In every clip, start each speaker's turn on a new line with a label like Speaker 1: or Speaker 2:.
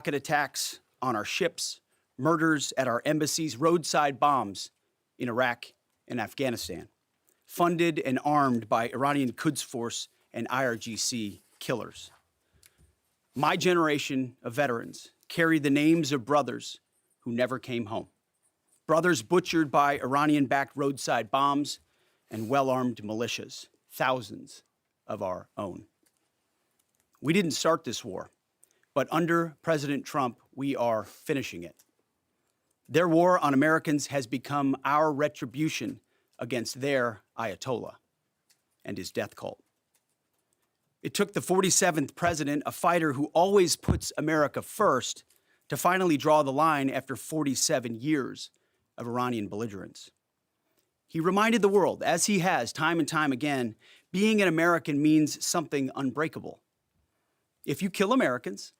Speaker 1: rocket attacks on our ships, murders at our embassies, roadside bombs in Iraq and Afghanistan, funded and armed by Iranian Quds Force and IRGC killers. My generation of veterans carry the names of brothers who never came home. Brothers butchered by Iranian-backed roadside bombs and well-armed militias, thousands of our own. We didn't start this war, but under President Trump, we are finishing it. Their war on Americans has become our retribution against their Ayatollah and his death cult. It took the 47th president, a fighter who always puts America first, to finally draw the line after 47 years of Iranian belligerence. He reminded the world, as he has time and time again, being an American means something unbreakable. If you kill Americans,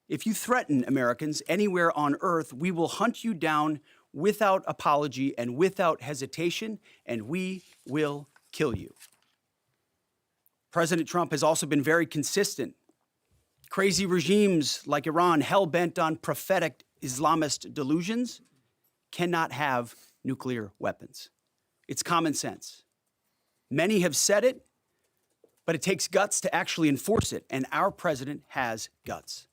Speaker 1: if you threaten Americans anywhere on earth, we will hunt you down without apology and without hesitation, and we will kill you. President Trump has also been very consistent. Crazy regimes like Iran, hell-bent on prophetic Islamist delusions, cannot have nuclear weapons. It's common sense. Many have said it, but it takes guts to actually enforce it, and our president has guts.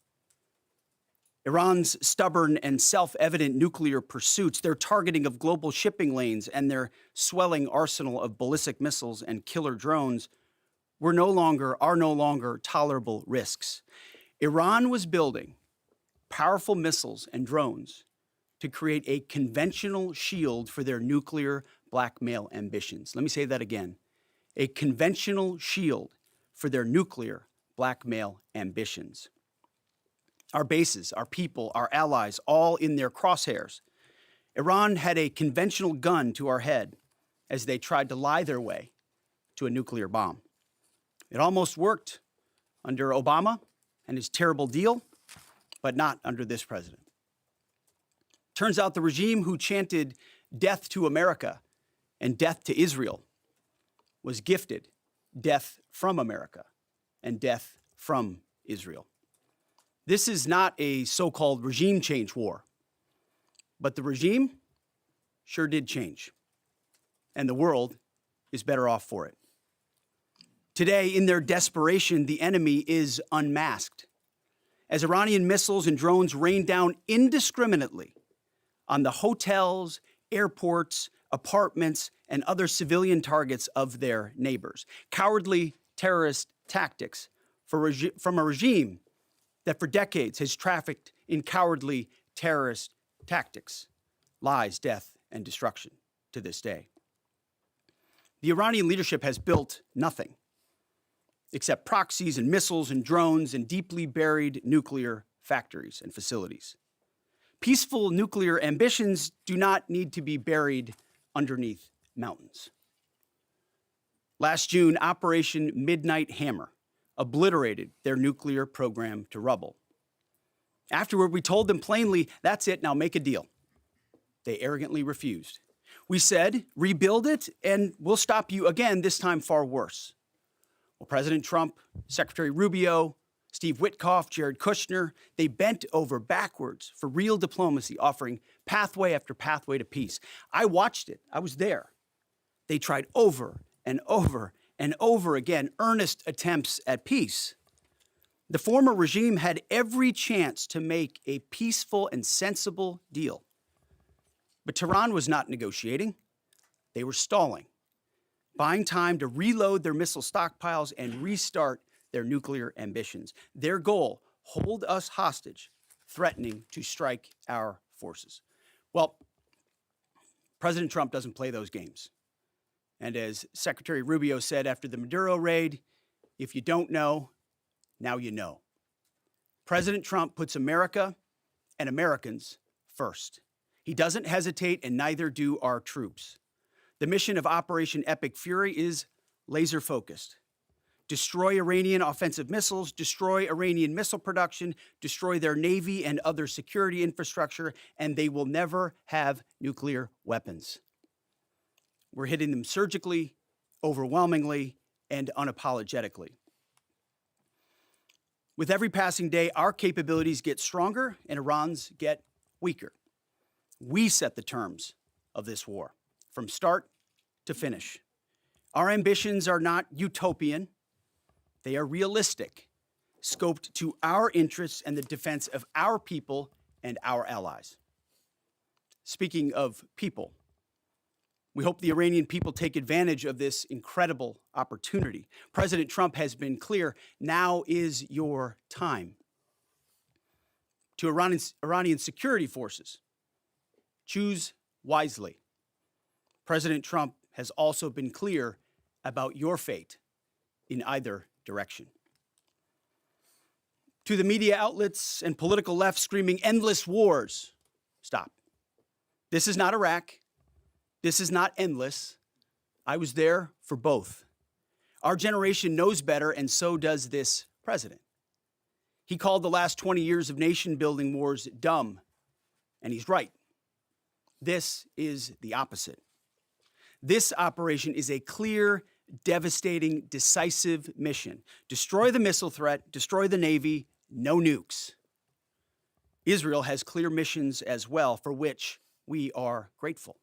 Speaker 1: Iran's stubborn and self-evident nuclear pursuits, their targeting of global shipping lanes, and their swelling arsenal of ballistic missiles and killer drones are no longer tolerable risks. Iran was building powerful missiles and drones to create a conventional shield for their nuclear blackmail ambitions. Let me say that again. A conventional shield for their nuclear blackmail ambitions. Our bases, our people, our allies, all in their crosshairs. Iran had a conventional gun to our head as they tried to lie their way to a nuclear bomb. It almost worked under Obama and his terrible deal, but not under this president. Turns out the regime who chanted death to America and death to Israel was gifted death from America and death from Israel. This is not a so-called regime change war, but the regime sure did change, and the world is better off for it. Today, in their desperation, the enemy is unmasked. As Iranian missiles and drones rain down indiscriminately on the hotels, airports, apartments, and other civilian targets of their neighbors. Cowardly terrorist tactics from a regime that for decades has trafficked in cowardly terrorist tactics, lies, death, and destruction to this day. The Iranian leadership has built nothing except proxies and missiles and drones and deeply buried nuclear factories and facilities. Peaceful nuclear ambitions do not need to be buried underneath mountains. Last June, Operation Midnight Hammer obliterated their nuclear program to rubble. Afterward, we told them plainly, that's it, now make a deal. They arrogantly refused. We said, rebuild it, and we'll stop you again, this time far worse. Well, President Trump, Secretary Rubio, Steve Witkoff, Jared Kushner, they bent over backwards for real diplomacy, offering pathway after pathway to peace. I watched it. I was there. They tried over and over and over again earnest attempts at peace. The former regime had every chance to make a peaceful and sensible deal. But Tehran was not negotiating. They were stalling, buying time to reload their missile stockpiles and restart their nuclear ambitions. Their goal, hold us hostage, threatening to strike our forces. Well, President Trump doesn't play those games. And as Secretary Rubio said after the Maduro raid, if you don't know, now you know. President Trump puts America and Americans first. He doesn't hesitate, and neither do our troops. The mission of Operation Epic Fury is laser-focused. Destroy Iranian offensive missiles, destroy Iranian missile production, destroy their navy and other security infrastructure, and they will never have nuclear weapons. We're hitting them surgically, overwhelmingly, and unapologetically. With every passing day, our capabilities get stronger and Iran's get weaker. We set the terms of this war from start to finish. Our ambitions are not utopian, they are realistic, scoped to our interests and the defense of our people and our allies. Speaking of people, we hope the Iranian people take advantage of this incredible opportunity. President Trump has been clear, now is your time. To Iranian security forces, choose wisely. President Trump has also been clear about your fate in either direction. To the media outlets and political left screaming endless wars, stop. This is not Iraq. This is not endless. I was there for both. Our generation knows better, and so does this president. He called the last 20 years of nation-building wars dumb, and he's right. This is the opposite. This operation is a clear, devastating, decisive mission. Destroy the missile threat, destroy the Navy, no nukes. Israel has clear missions as well, for which we are grateful.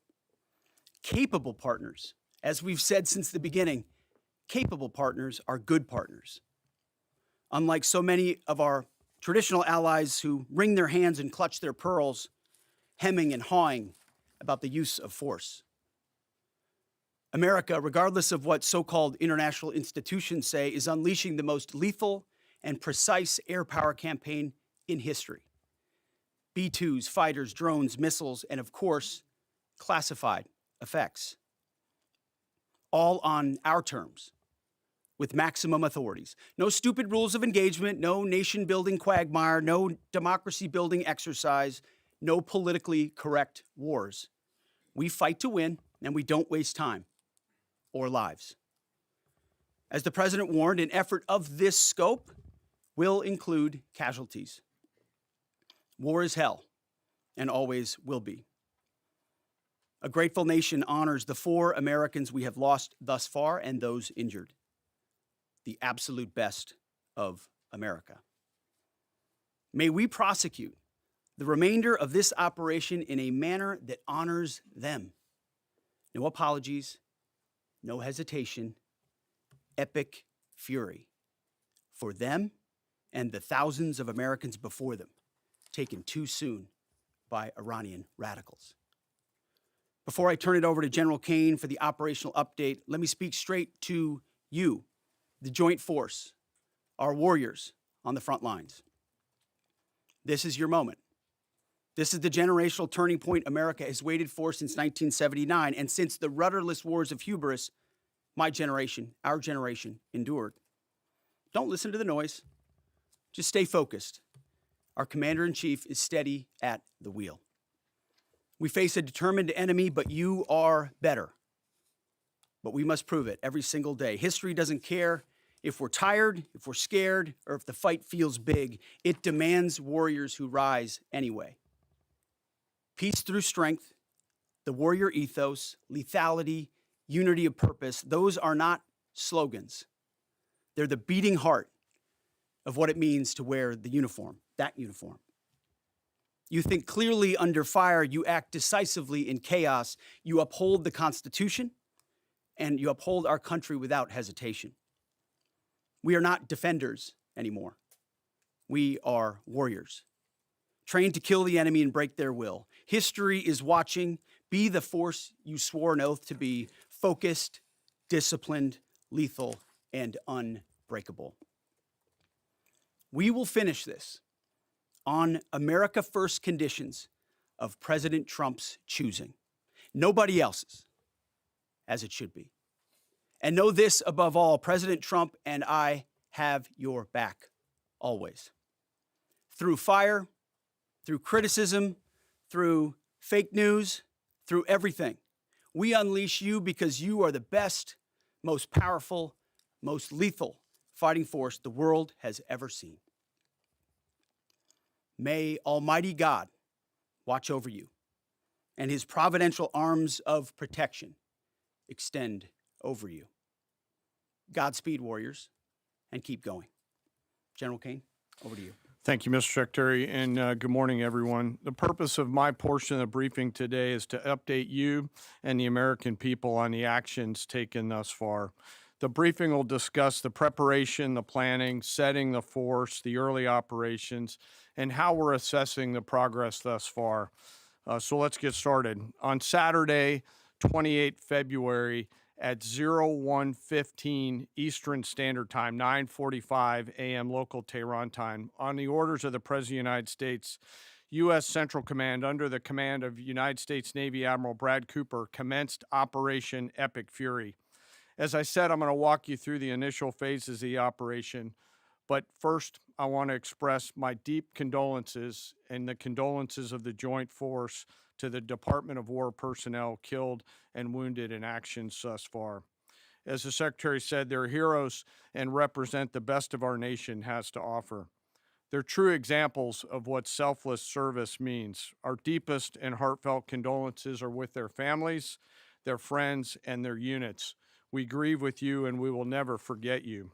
Speaker 1: Capable partners, as we've said since the beginning, capable partners are good partners. Unlike so many of our traditional allies who wring their hands and clutch their pearls, hemming and hawing about the use of force. America, regardless of what so-called international institutions say, is unleashing the most lethal and precise air power campaign in history. B-2s, fighters, drones, missiles, and of course, classified effects. All on our terms, with maximum authorities. No stupid rules of engagement, no nation-building quagmire, no democracy-building exercise, no politically correct wars. We fight to win, and we don't waste time or lives. As the president warned, an effort of this scope will include casualties. War is hell, and always will be. A grateful nation honors the 4 Americans we have lost thus far and those injured. The absolute best of America. May we prosecute the remainder of this operation in a manner that honors them. No apologies, no hesitation, epic fury for them and the thousands of Americans before them, taken too soon by Iranian radicals. Before I turn it over to General Kane for the operational update, let me speak straight to you, the Joint Force, our warriors on the front lines. This is your moment. This is the generational turning point America has waited for since 1979, and since the rudderless wars of hubris my generation, our generation, endured. Don't listen to the noise. Just stay focused. Our commander-in-chief is steady at the wheel. We face a determined enemy, but you are better. But we must prove it every single day. History doesn't care if we're tired, if we're scared, or if the fight feels big. It demands warriors who rise anyway. Peace through strength, the warrior ethos, lethality, unity of purpose, those are not slogans. They're the beating heart of what it means to wear the uniform, that uniform. You think clearly under fire, you act decisively in chaos, you uphold the Constitution, and you uphold our country without hesitation. We are not defenders anymore. We are warriors, trained to kill the enemy and break their will. History is watching. Be the force you swore an oath to be, focused, disciplined, lethal, and unbreakable. We will finish this on America First conditions of President Trump's choosing. Nobody else's, as it should be. And know this above all, President Trump and I have your back, always. Through fire, through criticism, through fake news, through everything. We unleash you because you are the best, most powerful, most lethal fighting force the world has ever seen. May Almighty God watch over you and his providential arms of protection extend over you. Godspeed, warriors, and keep going. General Kane. Over to you.
Speaker 2: Thank you, Mr. Secretary, and good morning, everyone. The purpose of my portion of the briefing today is to update you and the American people on the actions taken thus far. The briefing will discuss the preparation, the planning, setting the force, the early operations, and how we're assessing the progress thus far. So let's get started. On Saturday, 28 February, at 01:15 Eastern Standard Time, 9:45 a.m. local Tehran time, on the orders of the President of the United States, U.S. Central Command, under the command of United States Navy Admiral Brad Cooper, commenced Operation Epic Fury. As I said, I'm going to walk you through the initial phases of the operation. But first, I want to express my deep condolences and the condolences of the Joint Force to the Department of War personnel killed and wounded in actions thus far. As the Secretary said, they're heroes and represent the best of our nation has to offer. They're true examples of what selfless service means. Our deepest and heartfelt condolences are with their families, their friends, and their units. We grieve with you and we will never forget you.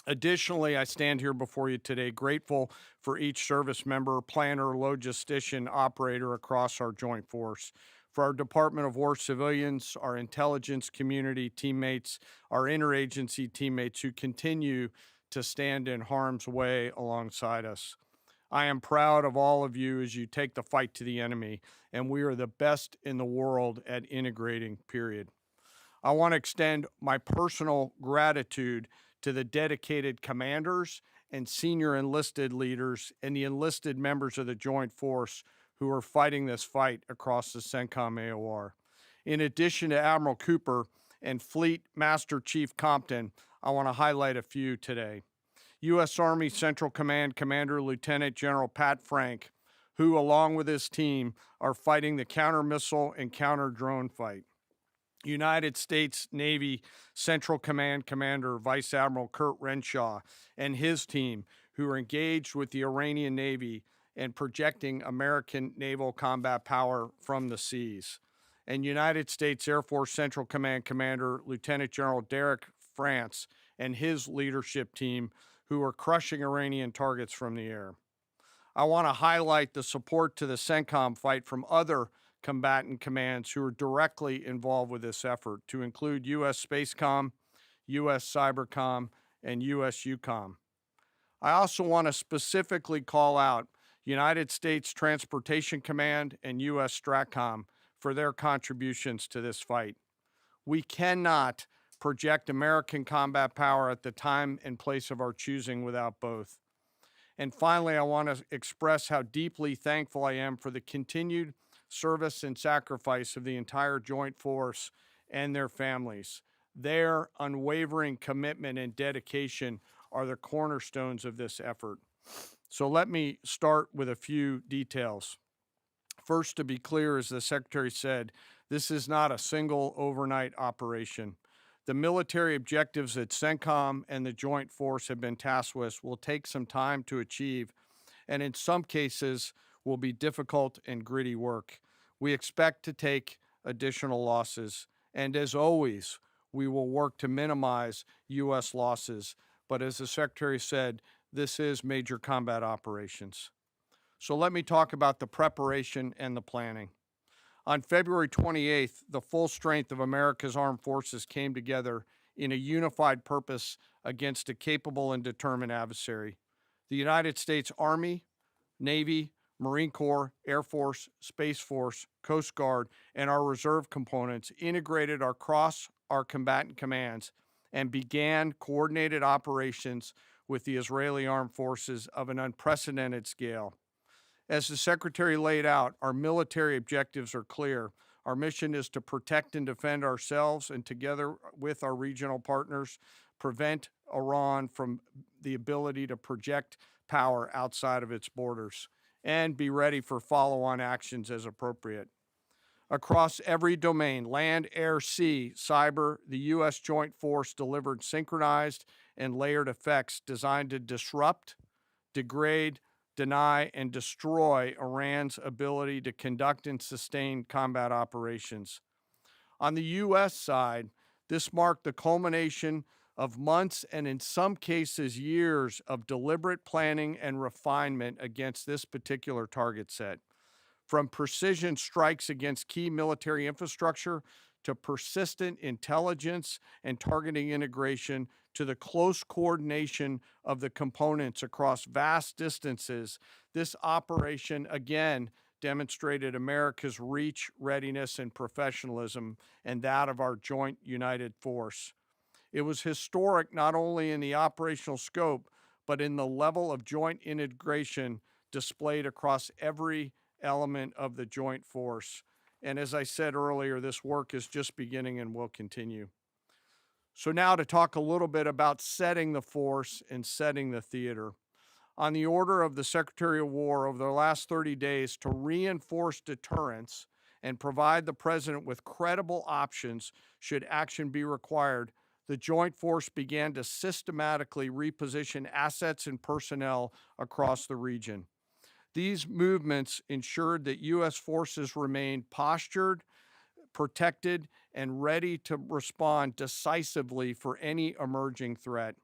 Speaker 2: Additionally, I stand here before you today grateful for each service member, planner, logistician, operator across our joint force, for our Department of War civilians, our intelligence community teammates, our interagency teammates who continue to stand in harm's way alongside us. I am proud of all of you as you take the fight to the enemy, and we are the best in the world at integrating, period. I want to extend my personal gratitude to the dedicated commanders and senior enlisted leaders and the enlisted members of the Joint Force who are fighting this fight across the CENTCOM AOR. In addition to Admiral Cooper and Fleet Master Chief Compton, I want to highlight a few today. U.S. Army Central Command Commander Lieutenant General Pat Frank, who, along with his team, are fighting the counter-missile and counter-drone fight. United States Navy Central Command Commander Vice Admiral Kurt Renshaw and his team, who are engaged with the Iranian Navy and projecting American naval combat power from the seas. And United States Air Force Central Command Commander Lieutenant General Derek France and his leadership team, who are crushing Iranian targets from the air. I want to highlight the support to the CENTCOM fight from other combatant commands who are directly involved with this effort, to include U.S. Spacecom, U.S. Cybercom, and U.S. UCOM. I also want to specifically call out United States Transportation Command and U.S. STRATCOM for their contributions to this fight. We cannot project American combat power at the time and place of our choosing without both. And finally, I want to express how deeply thankful I am for the continued service and sacrifice of the entire Joint Force and their families. Their unwavering commitment and dedication are the cornerstones of this effort. So let me start with a few details. First, to be clear, as the Secretary said, this is not a single overnight operation. The military objectives that CENTCOM and the Joint Force have been tasked with will take some time to achieve, and in some cases will be difficult and gritty work. We expect to take additional losses, and as always, we will work to minimize U.S. losses. But as the Secretary said, this is major combat operations. So let me talk about the preparation and the planning. On February 28th, the full strength of America's armed forces came together in a unified purpose against a capable and determined adversary. The United States Army, Navy, Marine Corps, Air Force, Space Force, Coast Guard, and our reserve components integrated across our combatant commands and began coordinated operations with the Israeli armed forces of an unprecedented scale. As the Secretary laid out, our military objectives are clear. Our mission is to protect and defend ourselves and, together with our regional partners, prevent Iran from the ability to project power outside of its borders, and be ready for follow-on actions as appropriate. Across every domain, land, air, sea, cyber, the U.S. Joint Force delivered synchronized and layered effects designed to disrupt, degrade, deny, and destroy Iran's ability to conduct and sustain combat operations. On the U.S. side, this marked the culmination of months and in some cases years of deliberate planning and refinement against this particular target set. From precision strikes against key military infrastructure to persistent intelligence and targeting integration to the close coordination of the components across vast distances, this operation again demonstrated America's reach, readiness, and professionalism, and that of our joint united force. It was historic not only in the operational scope, but in the level of joint integration displayed across every element of the joint force. And as I said earlier, this work is just beginning and will continue. So now to talk a little bit about setting the force and setting the theater. On the order of the Secretary of War over the last 30 days to reinforce deterrence and provide the President with credible options should action be required, the Joint Force began to systematically reposition assets and personnel across the region. These movements ensured that U.S. forces remained postured, protected, and ready to respond decisively for any emerging threat.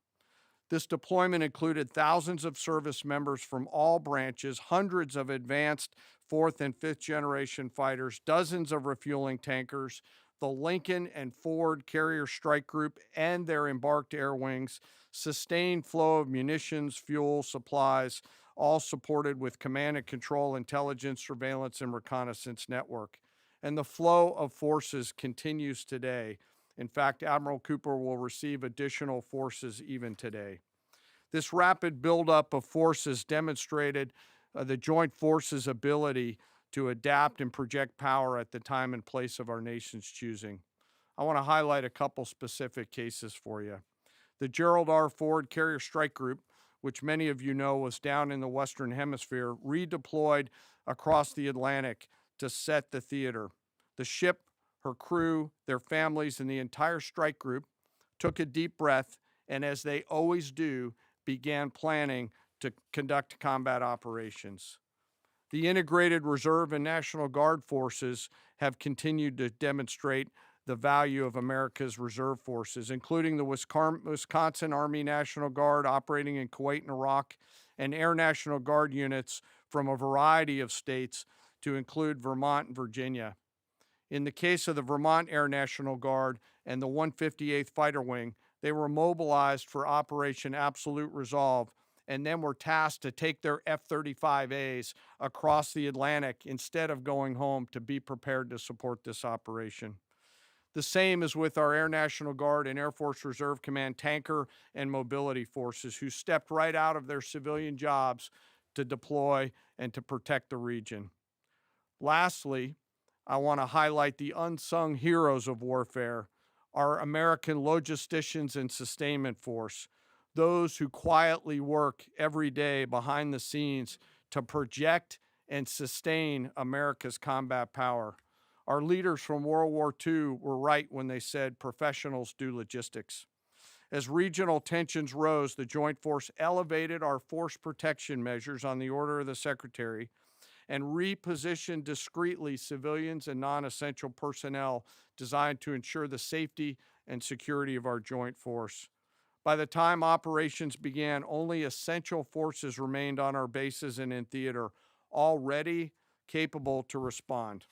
Speaker 2: This deployment included thousands of service members from all branches, hundreds of advanced fourth and fifth generation fighters, dozens of refueling tankers, the Lincoln and Ford Carrier Strike Group and their embarked air wings, sustained flow of munitions, fuel, supplies, all supported with command and control, intelligence, surveillance, and reconnaissance network. And the flow of forces continues today. In fact, Admiral Cooper will receive additional forces even today. This rapid buildup of forces demonstrated the joint forces' ability to adapt and project power at the time and place of our nation's choosing. I want to highlight a couple specific cases for you. The Gerald R. Ford Carrier Strike Group, which many of you know was down in the Western Hemisphere, redeployed across the Atlantic to set the theater. The ship, her crew, their families, and the entire strike group took a deep breath and, as they always do, began planning to conduct combat operations. The integrated Reserve and National Guard forces have continued to demonstrate the value of America's reserve forces, including the Wisconsin Army National Guard operating in Kuwait and Iraq, and Air National Guard units from a variety of states to include Vermont and Virginia. In the case of the Vermont Air National Guard and the 158th Fighter Wing, they were mobilized for Operation Absolute Resolve and then were tasked to take their F-35As across the Atlantic instead of going home to be prepared to support this operation. The same is with our Air National Guard and Air Force Reserve Command tanker and mobility forces, who stepped right out of their civilian jobs to deploy and to protect the region. Lastly, I want to highlight the unsung heroes of warfare, our American logisticians and sustainment force, those who quietly work every day behind the scenes to project and sustain America's combat power. Our leaders from World War II were right when they said professionals do logistics. As regional tensions rose, the Joint Force elevated our force protection measures on the order of the Secretary and repositioned discreetly civilians and non-essential personnel designed to ensure the safety and security of our joint force. By the time operations began, only essential forces remained on our bases and in theater, all ready, capable to respond.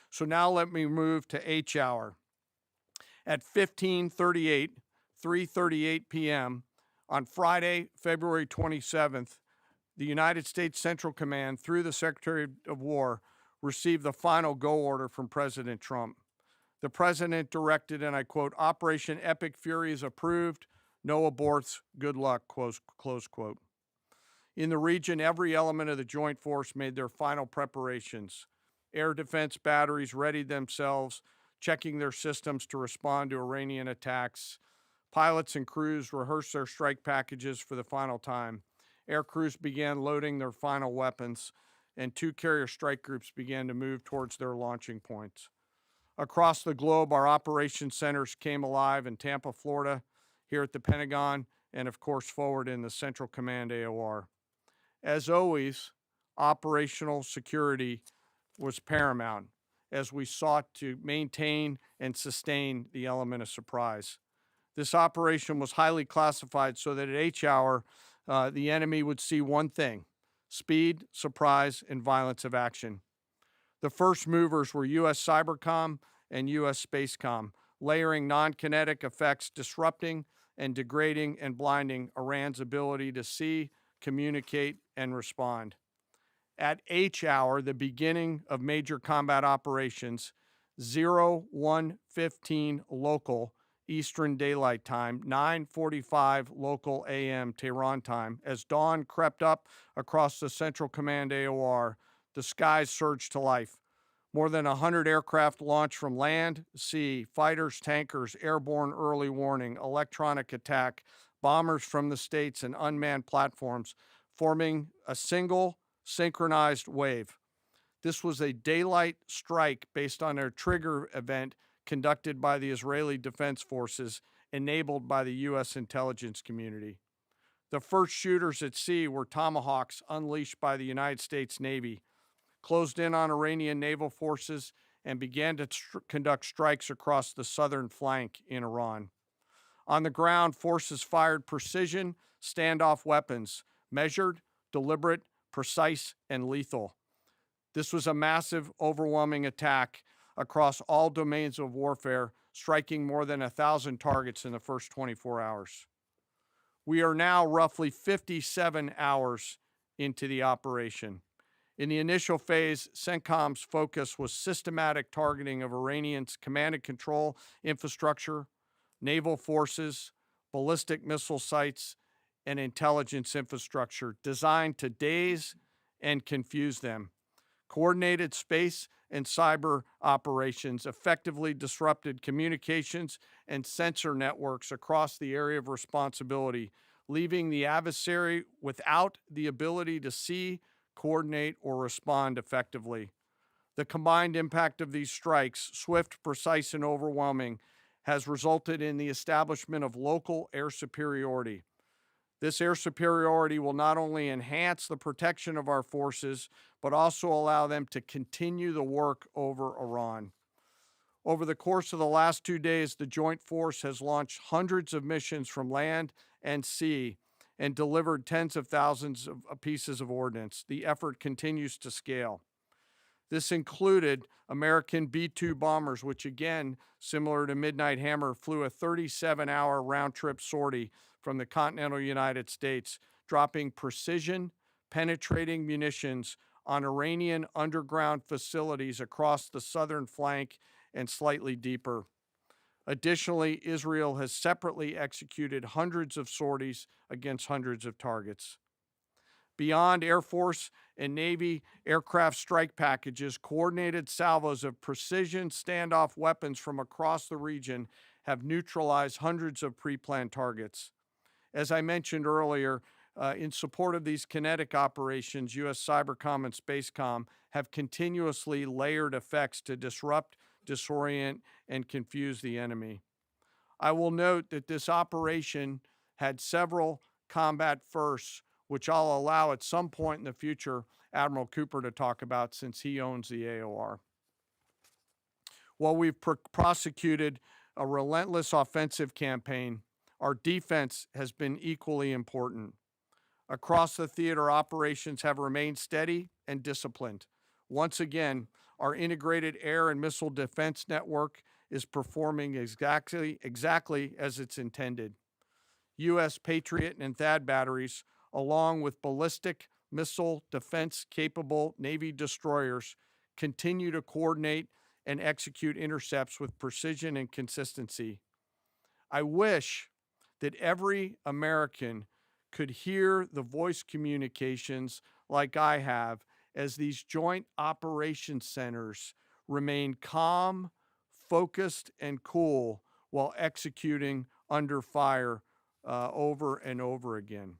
Speaker 2: So now let me move to H hour. At 3:38 p.m. on Friday, February 27th, the United States Central Command, through the Secretary of War, received the final go order from President Trump. The President directed, and I quote, "Operation Epic Fury is approved. No aborts. Good luck," close quote. In the region, every element of the Joint Force made their final preparations. Air defense batteries readied themselves, checking their systems to respond to Iranian attacks. Pilots and crews rehearsed their strike packages for the final time. Air crews began loading their final weapons, and 2 carrier strike groups began to move towards their launching points. Across the globe, our operations centers came alive in Tampa, Florida, here at the Pentagon, and of course forward in the Central Command AOR. As always, operational security was paramount as we sought to maintain and sustain the element of surprise. This operation was highly classified so that at H hour, the enemy would see one thing: speed, surprise, and violence of action. The first movers were U.S. Cybercom and U.S. Spacecom, layering non-kinetic effects, disrupting and degrading and blinding Iran's ability to see, communicate, and respond. At H hour, the beginning of major combat operations, 01:15 local Eastern Daylight Time, 9:45 local AM Tehran time, as dawn crept up across the Central Command AOR, the skies surged to life. More than 100 aircraft launched from land, sea, fighters, tankers, airborne early warning, electronic attack, bombers from the States, and unmanned platforms, forming a single synchronized wave. This was a daylight strike based on a trigger event conducted by the Israeli Defense Forces, enabled by the U.S. intelligence community. The first shooters at sea were Tomahawks unleashed by the United States Navy, closed in on Iranian naval forces, and began to conduct strikes across the southern flank in Iran. On the ground, forces fired precision standoff weapons, measured, deliberate, precise, and lethal. This was a massive, overwhelming attack across all domains of warfare, striking more than 1,000 targets in the first 24 hours. We are now roughly 57 hours into the operation. In the initial phase, CENTCOM's focus was systematic targeting of Iranians' command and control infrastructure, naval forces, ballistic missile sites, and intelligence infrastructure designed to daze and confuse them. Coordinated space and cyber operations effectively disrupted communications and sensor networks across the area of responsibility, leaving the adversary without the ability to see, coordinate, or respond effectively. The combined impact of these strikes, swift, precise, and overwhelming, has resulted in the establishment of local air superiority. This air superiority will not only enhance the protection of our forces, but also allow them to continue the work over Iran. Over the course of the last 2 days, the Joint Force has launched hundreds of missions from land and sea and delivered tens of thousands of pieces of ordnance. The effort continues to scale. This included American B-2 bombers, which again, similar to Midnight Hammer, flew a 37-hour round-trip sortie from the continental United States, dropping precision, penetrating munitions on Iranian underground facilities across the southern flank and slightly deeper. Additionally, Israel has separately executed hundreds of sorties against hundreds of targets. Beyond Air Force and Navy aircraft strike packages, coordinated salvos of precision standoff weapons from across the region have neutralized hundreds of pre-planned targets. As I mentioned earlier, in support of these kinetic operations, U.S. Cybercom and Spacecom have continuously layered effects to disrupt, disorient, and confuse the enemy. I will note that this operation had several combat firsts, which I'll allow at some point in the future Admiral Cooper to talk about since he owns the AOR. While we've prosecuted a relentless offensive campaign, our defense has been equally important. Across the theater, operations have remained steady and disciplined. Once again, our integrated air and missile defense network is performing exactly as it's intended. U.S. Patriot and THAAD batteries, along with ballistic missile defense-capable Navy destroyers, continue to coordinate and execute intercepts with precision and consistency. I wish that every American could hear the voice communications like I have as these joint operations centers remain calm, focused, and cool while executing under fire over and over again.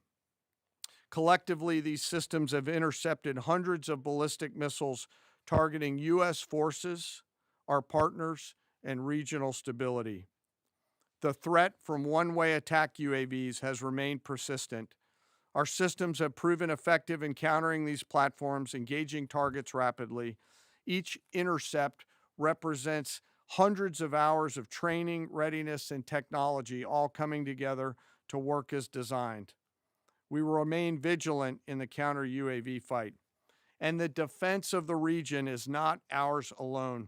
Speaker 2: Collectively, these systems have intercepted hundreds of ballistic missiles targeting U.S. forces, our partners, and regional stability. The threat from one-way attack UAVs has remained persistent. Our systems have proven effective in countering these platforms, engaging targets rapidly. Each intercept represents Hundreds of hours of training, readiness, and technology all coming together to work as designed. We will remain vigilant in the counter UAV fight. And the defense of the region is not ours alone.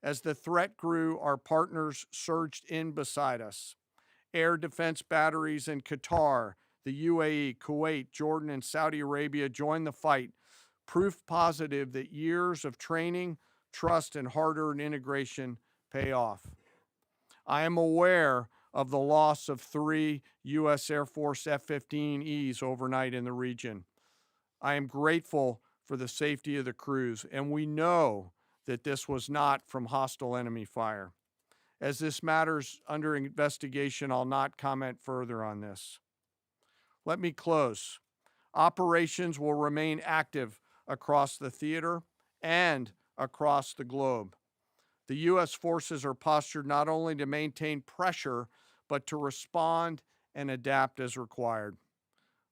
Speaker 2: As the threat grew, our partners surged in beside us. Air defense batteries in Qatar, the UAE, Kuwait, Jordan, and Saudi Arabia joined the fight, proof positive that years of training, trust, and hard-earned integration pay off. I am aware of the loss of 3 U.S. Air Force F-15Es overnight in the region. I am grateful for the safety of the crews, and we know that this was not from hostile enemy fire. As this matter's under investigation, I'll not comment further on this. Let me close. Operations will remain active across the theater and across the globe. The U.S. forces are postured not only to maintain pressure, but to respond and adapt as required.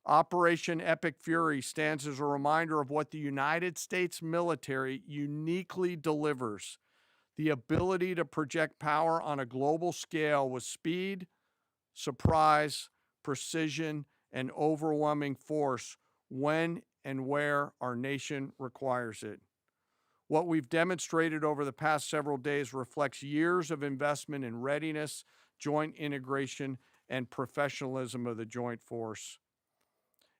Speaker 2: Operation Epic Fury stands as a reminder of what the United States military uniquely delivers: the ability to project power on a global scale with speed, surprise, precision, and overwhelming force when and where our nation requires it. What we've demonstrated over the past several days reflects years of investment in readiness, joint integration, and professionalism of the joint force.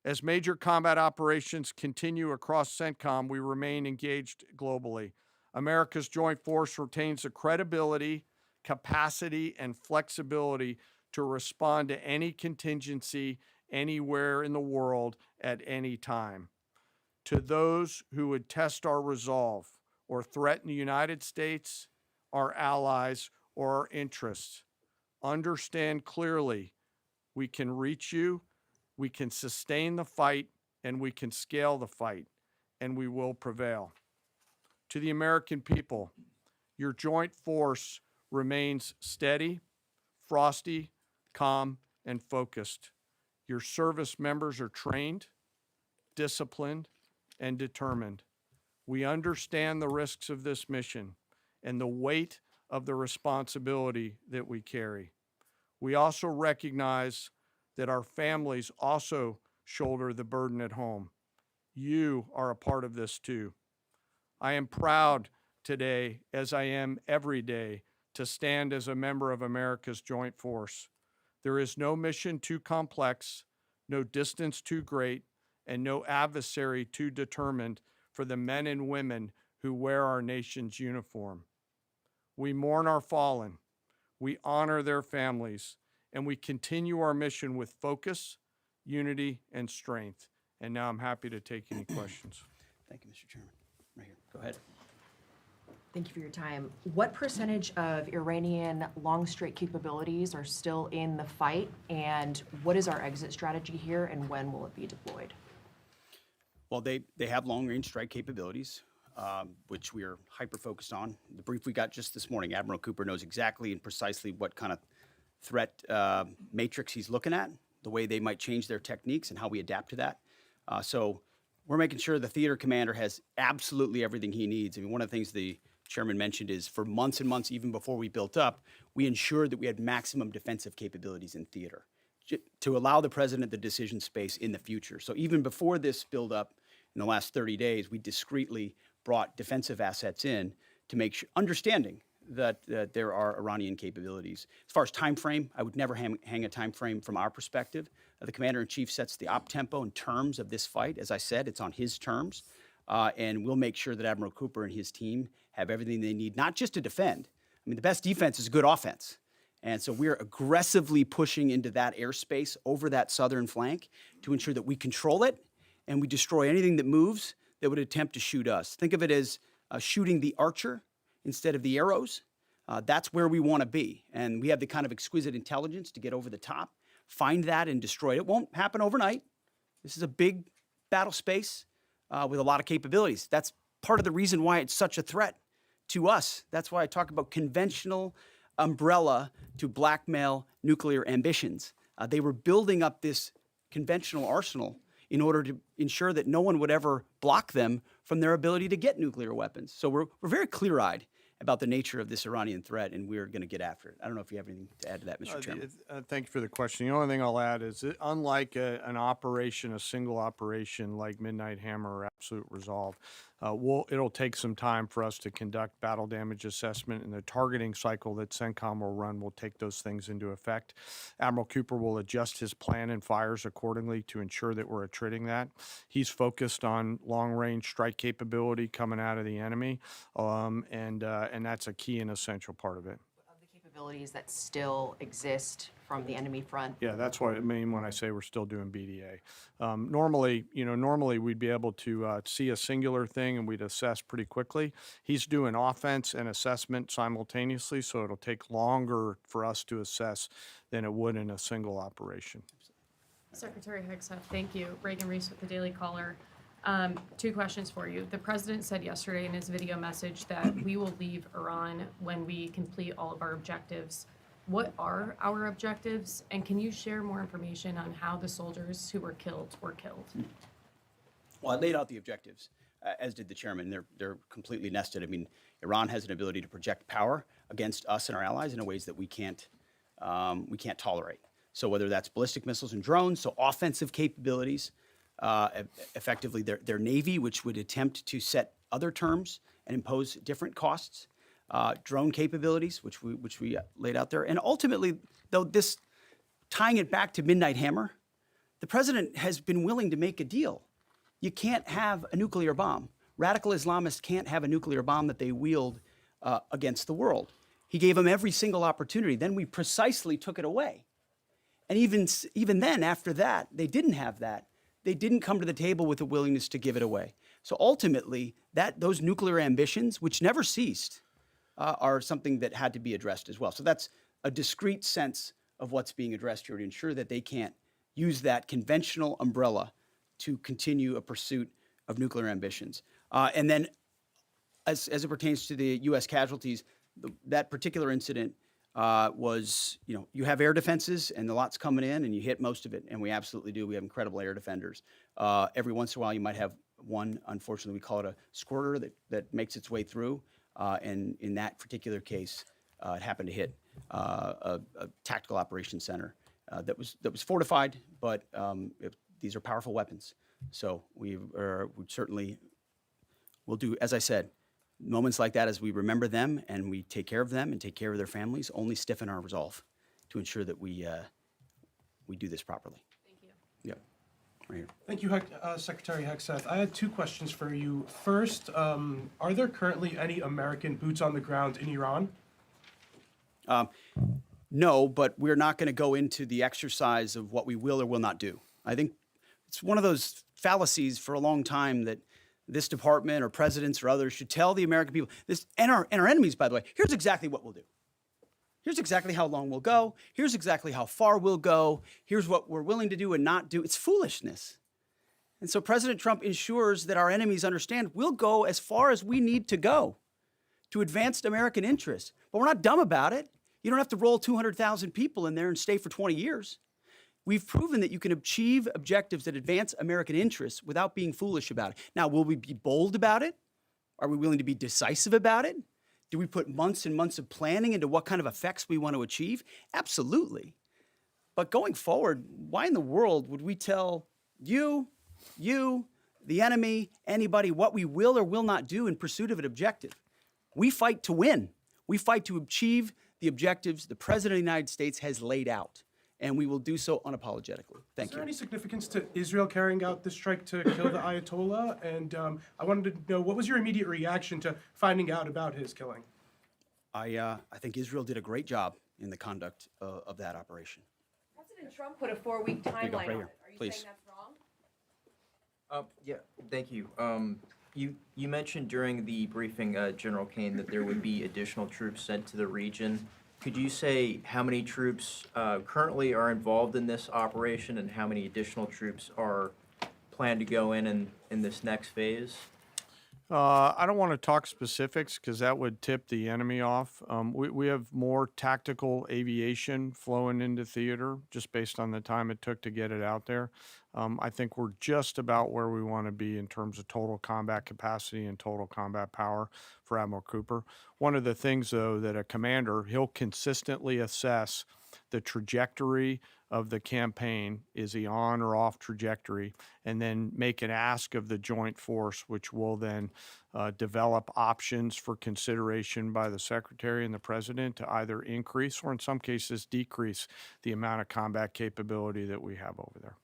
Speaker 2: As major combat operations continue across CENTCOM, we remain engaged globally. America's joint force retains the credibility, capacity, and flexibility to respond to any contingency anywhere in the world at any time. To those who would test our resolve or threaten the United States, our allies, or our interests, understand clearly we can reach you, we can sustain the fight, and we can scale the fight, and we will prevail. To the American people, your joint force remains steady, frosty, calm, and focused. Your service members are trained, disciplined, and determined. We understand the risks of this mission and the weight of the responsibility that we carry. We also recognize that our families also shoulder the burden at home. You are a part of this too. I am proud today, as I am every day, to stand as a member of America's joint force. There is no mission too complex, no distance too great, and no adversary too determined for the men and women who wear our nation's uniform. We mourn our fallen, we honor their families, and we continue our mission with focus, unity, and strength. And now I'm happy to take any questions.
Speaker 1: Thank you, Mr. Chairman. Right here. Go ahead.
Speaker 3: Thank you for your time. What percentage of Iranian long-strike capabilities are still in the fight, and what is our exit strategy here, and when will it be deployed?
Speaker 1: Well, they have long-range strike capabilities, which we are hyper-focused on. The brief we got just this morning, Admiral Cooper knows exactly and precisely what kind of threat matrix he's looking at, the way they might change their techniques, and how we adapt to that. So we're making sure the theater commander has absolutely everything he needs. I mean, one of the things the chairman mentioned is for months and months, even before we built up, we ensured that we had maximum defensive capabilities in theater to allow the president the decision space in the future. So even before this buildup in the last 30 days, we discreetly brought defensive assets in to make sure, understanding that there are Iranian capabilities. As far as time frame, I would never hang a time frame from our perspective. The commander-in-chief sets the op tempo and terms of this fight. As I said, it's on his terms. And we'll make sure that Admiral Cooper and his team have everything they need, not just to defend. I mean, the best defense is good offense. And so we're aggressively pushing into that airspace over that southern flank to ensure that we control it and we destroy anything that moves that would attempt to shoot us. Think of it as shooting the archer instead of the arrows. That's where we want to be. And we have the kind of exquisite intelligence to get over the top, find that and destroy it. It won't happen overnight. This is a big battle space with a lot of capabilities. That's part of the reason why it's such a threat to us. That's why I talk about conventional umbrella to blackmail nuclear ambitions. They were building up this conventional arsenal in order to ensure that no one would ever block them from their ability to get nuclear weapons. So we're very clear-eyed, about the nature of this Iranian threat, and we're going to get after it. I don't know if you have anything to add to that, Mr. Chairman.
Speaker 2: Thank you for the question. The only thing I'll add is that unlike an operation, a single operation like Midnight Hammer or Absolute Resolve, it'll take some time for us to conduct battle damage assessment, and the targeting cycle that CENTCOM will run will take those things into effect. Admiral Cooper will adjust his plan and fires accordingly to ensure that we're attriting that. He's focused on long-range strike capability coming out of the enemy, and that's a key and essential part of it.
Speaker 3: Of the capabilities that still exist from the enemy front?
Speaker 2: Yeah, that's what I mean when I say we're still doing BDA. Normally we'd be able to see a singular thing and we'd assess pretty quickly. He's doing offense and assessment simultaneously, so it'll take longer for us to assess than it would in a single operation.
Speaker 4: Secretary Hegseth, thank you. Reagan Reese with the Daily Caller. 2 questions for you. The president said yesterday in his video message that we will leave Iran when we complete all of our objectives. What are our objectives? And can you share more information on how the soldiers who were killed were killed?
Speaker 1: Well, I laid out the objectives, as did the chairman. They're completely nested. I mean, Iran has an ability to project power against us and our allies in ways that we can't tolerate. So whether that's ballistic missiles and drones, so offensive capabilities, effectively their navy, which would attempt to set other terms and impose different costs, drone capabilities, which we laid out there, and ultimately, though this tying it back to Midnight Hammer, the president has been willing to make a deal. You can't have a nuclear bomb. Radical Islamists can't have a nuclear bomb that they wield against the world. He gave them every single opportunity. Then we precisely took it away. And even then, after that, they didn't have that. They didn't come to the table with a willingness to give it away. So ultimately, those nuclear ambitions, which never ceased, are something that had to be addressed as well. So that's a discrete sense of what's being addressed here to ensure that they can't use that conventional umbrella to continue a pursuit of nuclear ambitions. And then as it pertains to the U.S. casualties, that particular incident was, you have air defenses and the lot's coming in and you hit most of it, and we absolutely do. We have incredible air defenders. Every once in a while you might have one, unfortunately we call it a squirter that makes its way through, and in that particular case, it happened to hit a tactical operations center that was fortified, but these are powerful weapons. So we certainly will do, as I said, moments like that, as we remember them and we take care of them and take care of their families, only stiffen our resolve to ensure that we do this properly.
Speaker 4: Thank you.
Speaker 1: Yep, right here.
Speaker 5: Thank you, Secretary Hegseth. I had 2 questions for you. First, are there currently any American boots on the ground in Iran?
Speaker 1: No, but we're not going to go into the exercise of what we will or will not do. I think it's one of those fallacies for a long time that this department or presidents or others should tell the American people this, and our enemies, by the way, here's exactly what we'll do. Here's exactly how long we'll go. Here's exactly how far we'll go. Here's what we're willing to do and not do. It's foolishness. And so President Trump ensures that our enemies understand we'll go as far as we need to go to advance American interests. But we're not dumb about it. You don't have to roll 200,000 people in there and stay for 20 years. We've proven that you can achieve objectives that advance American interests without being foolish about it. Now, will we be bold about it? Are we willing to be decisive about it? Do we put months and months of planning into what kind of effects we want to achieve? Absolutely. But going forward, why in the world would we tell you, the enemy, anybody, what we will or will not do in pursuit of an objective? We fight to win. We fight to achieve the objectives the President of the United States has laid out, and we will do so unapologetically. Thank
Speaker 5: Is there
Speaker 1: you.
Speaker 5: any significance to Israel carrying out this strike to kill the Ayatollah? And I wanted to know, what was your immediate reaction to finding out about his killing?
Speaker 1: I think Israel did a great job in the conduct of that operation.
Speaker 3: President Trump put a 4-week timeline
Speaker 1: right
Speaker 3: on
Speaker 1: here.
Speaker 3: it. Are you
Speaker 1: Please.
Speaker 3: saying that's wrong?
Speaker 6: Yeah, thank you. You mentioned during the briefing, General Kane, that there would be additional troops sent to the region. Could you say how many troops currently are involved in this operation and how many additional troops are planned to go in this next phase?
Speaker 2: I don't want to talk specifics because that would tip the enemy off. We have more tactical aviation flowing into theater just based on the time it took to get it out there. I think we're just about where we want to be in terms of total combat capacity and total combat power for Admiral Cooper. One of the things, though, that a commander, he'll consistently assess the trajectory of the campaign. Is he on or off trajectory? And then make an ask of the joint force, which will then develop options for consideration by the secretary and the president to either increase or in some cases decrease the amount of combat capability that we have over there.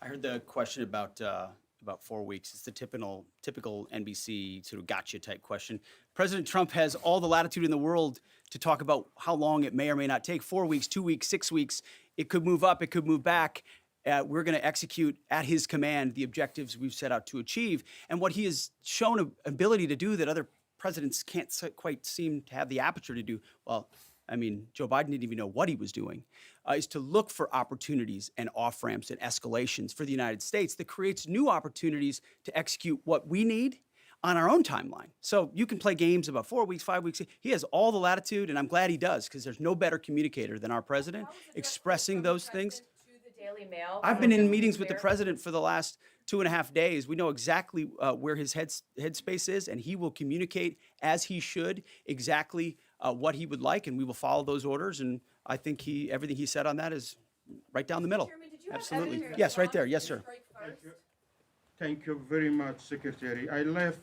Speaker 1: I heard the question about 4 weeks. It's the typical NBC sort of gotcha type question. President Trump has all the latitude in the world to talk about how long it may or may not take. 4 weeks, 2 weeks, 6 weeks. It could move up. It could move back. We're going to execute at his command the objectives we've set out to achieve. And what he has shown an ability to do that other presidents can't quite seem to have the aperture to do. Well, I mean, Joe Biden didn't even know what he was doing, is to look for opportunities and off-ramps and escalations for the United States that creates new opportunities to execute what we need on our own timeline. So you can play games about 4 weeks, 5 weeks. He has all the latitude, and I'm glad he does, because there's no better communicator than our president expressing those things. I've been in meetings with the president for the last 2.5 days. We know exactly where his headspace is, and he will communicate as he should exactly what he would like, and we will follow those orders. And I think everything he said on that is right down the middle.
Speaker 7: Chairman, did you have
Speaker 1: Absolutely.
Speaker 7: evidence
Speaker 1: Yes, right
Speaker 7: of
Speaker 1: there.
Speaker 7: the
Speaker 1: Yes, sir.
Speaker 7: strike first?
Speaker 8: Thank you very much, Secretary. I left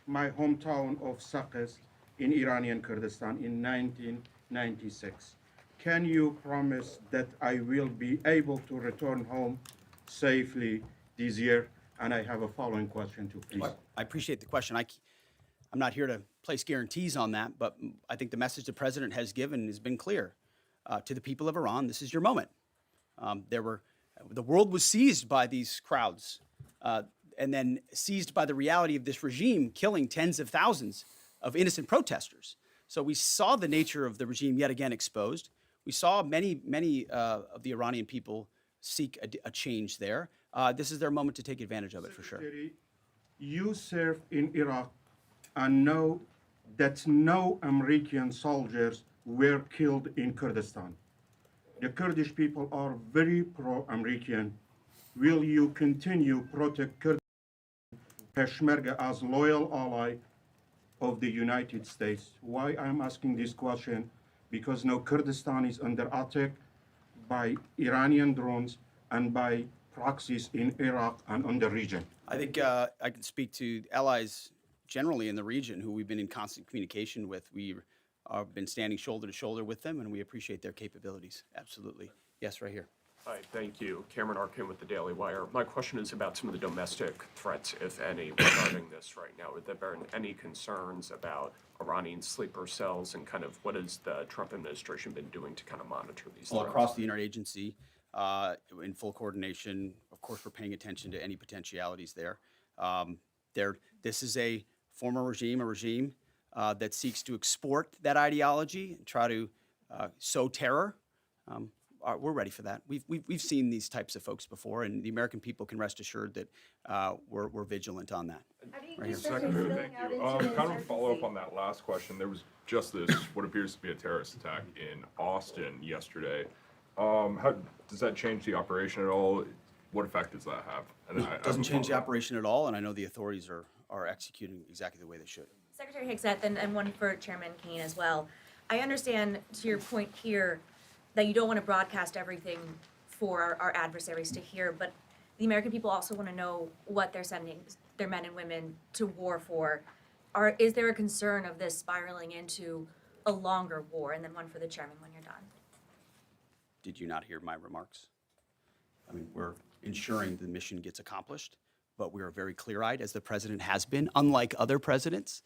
Speaker 8: my hometown of Sakis in Iranian Kurdistan in 1996. Can you promise that I will be able to return home safely this year? And I have a following question too, please.
Speaker 1: I appreciate the question. I'm not here to place guarantees on that, but I think the message the president has given has been clear to the people of Iran. This is your moment. The world was seized by these crowds, and then seized by the reality of this regime killing tens of thousands of innocent protesters. So we saw the nature of the regime yet again exposed. We saw many of the Iranian people seek a change there. This is their moment to take advantage of it, for sure.
Speaker 8: Secretary, you served in Iraq and know that no American soldiers were killed in Kurdistan. The Kurdish people are very pro-American. Will you continue protect Kurdistan Peshmerga as loyal ally of the United States? Why I'm asking this question? Because now Kurdistan is under attack by Iranian drones and by proxies in Iraq and on the region.
Speaker 1: I think I can speak to allies generally in the region who we've been in constant communication with. We have been standing shoulder to shoulder with them, and we appreciate their capabilities. Absolutely. Yes, right here.
Speaker 9: Hi, thank you. Cameron Arkin with the Daily Wire. My question is about some of the domestic threats, if any, regarding this right now. Would there been any concerns about Iranian sleeper cells, and kind of what has the Trump administration been doing to kind of monitor these
Speaker 1: All
Speaker 9: threats?
Speaker 1: across the interagency, in full coordination. Of course, we're paying attention to any potentialities there. This is a former regime, a regime that seeks to export that ideology and try to sow terror. We're ready for that. We've seen these types of folks before, and the American people can rest assured that we're vigilant on that. Right here.
Speaker 10: Secretary, thank you. Kind of a follow-up on that last question. There was just this, what appears to be a terrorist attack in Austin yesterday. How does that change the operation at all? What effect does that have? And then
Speaker 1: It doesn't change the operation at all, and I know the authorities are executing exactly the way they should.
Speaker 7: Secretary Higseth, and one for Chairman Kane as well. I understand, to your point here, that you don't want to broadcast everything for our adversaries to hear, but the American people also want to know what they're sending their men and women to war for. Is there a concern of this spiraling into a longer war? And then one for the chairman when you're done.
Speaker 1: Did you not hear my remarks? I mean, we're ensuring the mission gets accomplished, but we are very clear-eyed, as the president has been, unlike other presidents,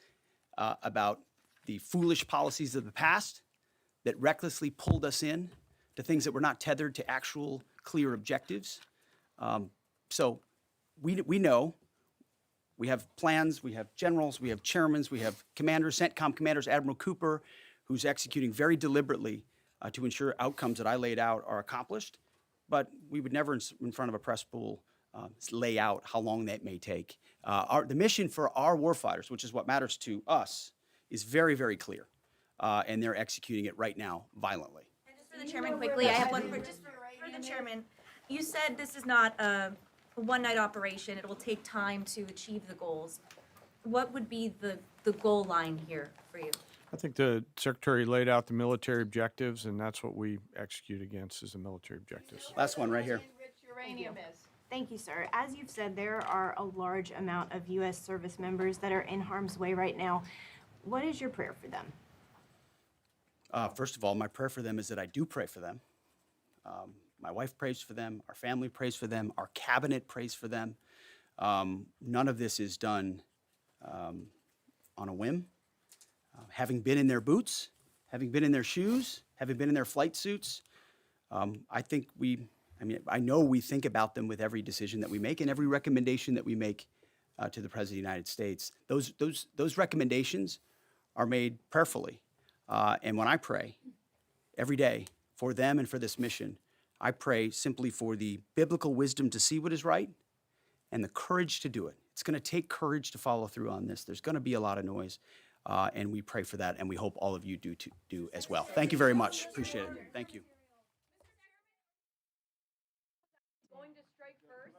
Speaker 1: about the foolish policies of the past that recklessly pulled us in to things that were not tethered to actual clear objectives. So we know, we have plans, we have generals, we have chairmen, we have commanders, CENTCOM commanders, Admiral Cooper, who's executing very deliberately to ensure outcomes that I laid out are accomplished. But we would never, in front of a press pool, lay out how long that may take. The mission for our warfighters, which is what matters to us, is very, very clear, and they're executing it right now violently.
Speaker 7: And just for the chairman quickly, I have one for, just for the chairman. You said this is not a one-night operation, it will take time to achieve the goals. What would be the goal line here for you?
Speaker 2: I think the Secretary laid out the military objectives, and that's what we execute against is the military objectives.
Speaker 1: Last one right here.
Speaker 11: Thank you, sir. As you've said, there are a large amount of U.S. service members that are in harm's way right now. What is your prayer for them?
Speaker 1: First of all, my prayer for them is that I do pray for them. My wife prays for them. Our family prays for them. Our cabinet prays for them. None of this is done on a whim. Having been in their boots, having been in their shoes, having been in their flight suits, I know we think about them with every decision that we make and every recommendation that we make to the President of the United States. Those recommendations are made prayerfully. And when I pray every day for them and for this mission, I pray simply for the biblical wisdom to see what is right and the courage to do it. It's going to take courage to follow through on this. There's going to be a lot of noise, and we pray for that, and we hope all of you do as well. Thank you very much. Appreciate it. Thank you.
Speaker 4: Going to strike first.